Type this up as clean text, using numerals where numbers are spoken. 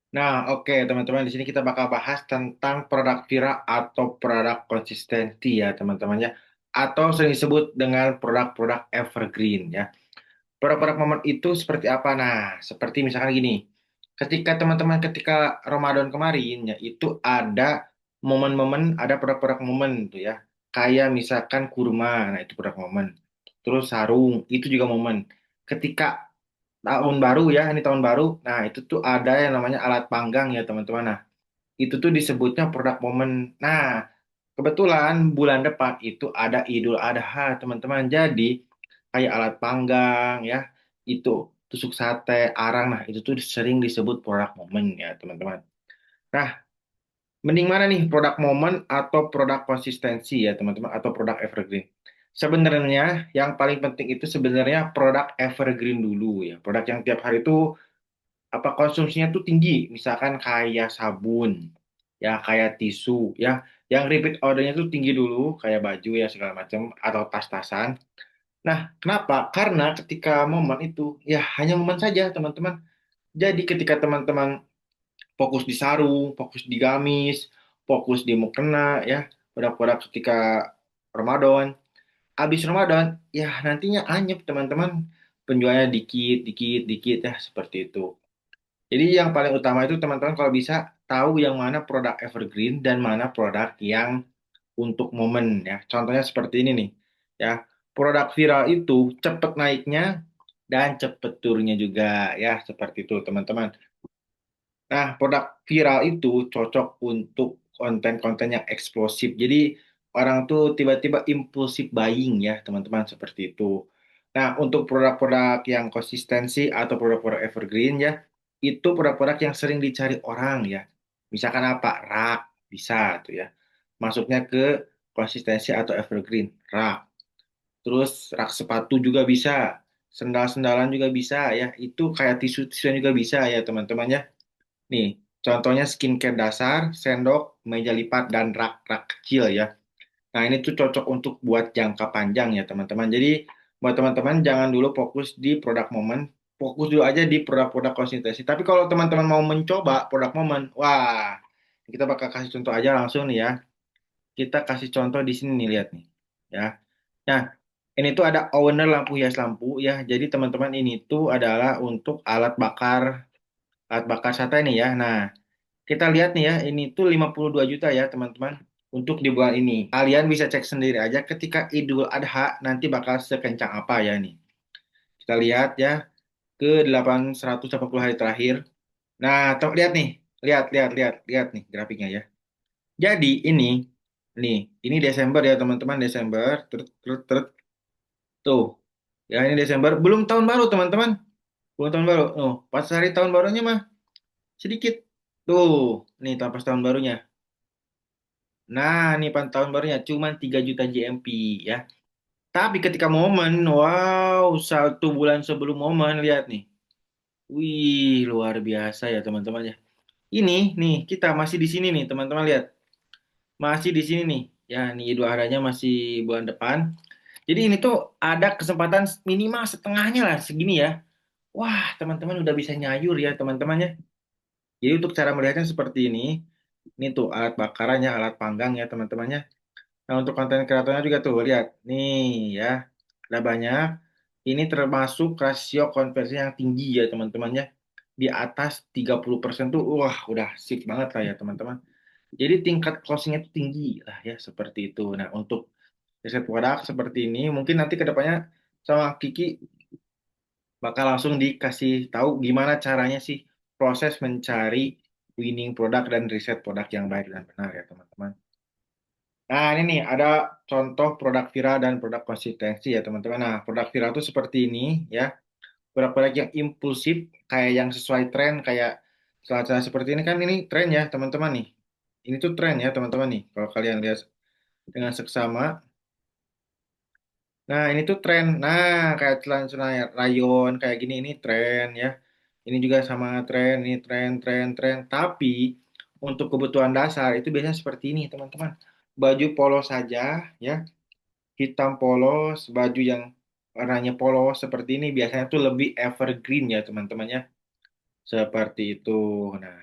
Nah, oke teman-teman, di sini kita bakal bahas tentang produk viral atau produk konsistensi ya teman-teman ya, atau sering disebut dengan produk-produk evergreen ya. Produk-produk momen itu seperti apa? Nah, seperti misalkan gini, ketika Ramadan kemarin ya, itu ada momen-momen, ada produk-produk momen tuh ya, kayak misalkan kurma, nah itu produk momen. Terus sarung, itu juga momen. Ketika tahun baru ya, ini tahun baru. Nah, itu tuh ada yang namanya alat panggang ya, teman-teman. Nah, itu tuh disebutnya produk momen. Nah, kebetulan bulan depan itu ada Idul Adha, teman-teman. Jadi, kayak alat panggang ya, itu tusuk sate, arang. Nah, itu tuh sering disebut produk momen ya, teman-teman. Nah, mending mana nih produk momen atau produk konsistensi ya, teman-teman, atau produk evergreen? Sebenarnya yang paling penting itu sebenarnya produk evergreen dulu ya. Produk yang tiap hari itu apa konsumsinya tuh tinggi, misalkan kayak sabun, ya kayak tisu, ya yang repeat ordernya tuh tinggi dulu, kayak baju ya segala macam atau tas-tasan. Nah, kenapa? Karena ketika momen itu ya hanya momen saja, teman-teman. Jadi ketika teman-teman fokus di sarung, fokus di gamis, fokus di mukena, ya produk-produk ketika Ramadan, habis Ramadan, ya nantinya anyep teman-teman, penjualnya dikit, dikit, dikit ya seperti itu. Jadi yang paling utama itu teman-teman kalau bisa tahu yang mana produk evergreen dan mana produk yang untuk momen ya. Contohnya seperti ini nih ya. Produk viral itu cepet naiknya dan cepet turunnya juga ya seperti itu teman-teman. Nah, produk viral itu cocok untuk konten-konten yang eksplosif. Jadi orang tuh tiba-tiba impulsif buying ya teman-teman seperti itu. Nah, untuk produk-produk yang konsistensi atau produk-produk evergreen ya, itu produk-produk yang sering dicari orang ya. Misalkan apa? Rak, bisa tuh ya. Masuknya ke konsistensi atau evergreen, rak. Terus rak sepatu juga bisa. Sendal-sendalan juga bisa ya. Itu kayak tisu-tisuan juga bisa ya teman-teman ya. Nih, contohnya skincare dasar, sendok, meja lipat, dan rak-rak kecil ya. Nah, ini tuh cocok untuk buat jangka panjang ya, teman-teman. Jadi, buat teman-teman jangan dulu fokus di produk momen, fokus dulu aja di produk-produk konsistensi. Tapi kalau teman-teman mau mencoba produk momen, wah, kita bakal kasih contoh aja langsung nih ya. Kita kasih contoh di sini nih, lihat nih. Ya. Nah, ini tuh ada owner lampu hias lampu ya. Jadi, teman-teman ini tuh adalah untuk alat bakar sate nih ya. Nah, kita lihat nih ya, ini tuh 52 juta ya teman-teman untuk di bulan ini. Kalian bisa cek sendiri aja ketika Idul Adha nanti bakal sekencang apa ya nih. Kita lihat ya ke 880 hari terakhir. Nah, lihat nih, lihat, lihat, lihat, lihat nih grafiknya ya. Jadi ini Desember ya teman-teman, Desember, tuh. Ya ini Desember, belum tahun baru teman-teman, belum tahun baru. Oh, pas hari tahun barunya mah sedikit. Tuh, nih pas tahun barunya. Nah, ini pantauan barunya cuma 3 juta GMP ya. Tapi ketika momen, wow, 1 bulan sebelum momen, lihat nih. Wih, luar biasa ya teman-teman ya. Ini nih, kita masih di sini nih teman-teman lihat. Masih di sini nih. Ya, nih Idul Adhanya masih bulan depan. Jadi ini tuh ada kesempatan minimal setengahnya lah segini ya. Wah, teman-teman udah bisa nyayur ya teman-teman ya. Jadi untuk cara melihatnya seperti ini. Ini tuh alat bakarannya, alat panggang ya teman-temannya. Nah, untuk konten kreatornya juga tuh, lihat. Nih ya, ada banyak. Ini termasuk rasio konversi yang tinggi ya, teman-teman ya. Di atas 30% tuh, wah, udah sip banget lah ya, teman-teman. Jadi tingkat closing-nya tuh tinggi lah ya, seperti itu. Nah, untuk riset produk seperti ini, mungkin nanti ke depannya sama Kiki bakal langsung dikasih tahu gimana caranya sih proses mencari winning produk dan riset produk yang baik dan benar ya, teman-teman. Nah, ini nih ada contoh produk viral dan produk konsistensi ya, teman-teman. Nah, produk viral itu seperti ini ya. Produk-produk yang impulsif, kayak yang sesuai tren, kayak celana-celana seperti ini kan ini tren ya, teman-teman nih. Ini tuh tren ya, teman-teman nih. Kalau kalian lihat dengan seksama. Nah, ini tuh tren. Nah, kayak celana-celana rayon, kayak gini, ini tren ya. Ini juga sama tren, ini tren, tren, tren. Tapi, untuk kebutuhan dasar, itu biasanya seperti ini, teman-teman. Baju polos saja ya, hitam polos, baju yang warnanya polos seperti ini biasanya tuh lebih evergreen ya teman-teman ya. Seperti itu. Nah,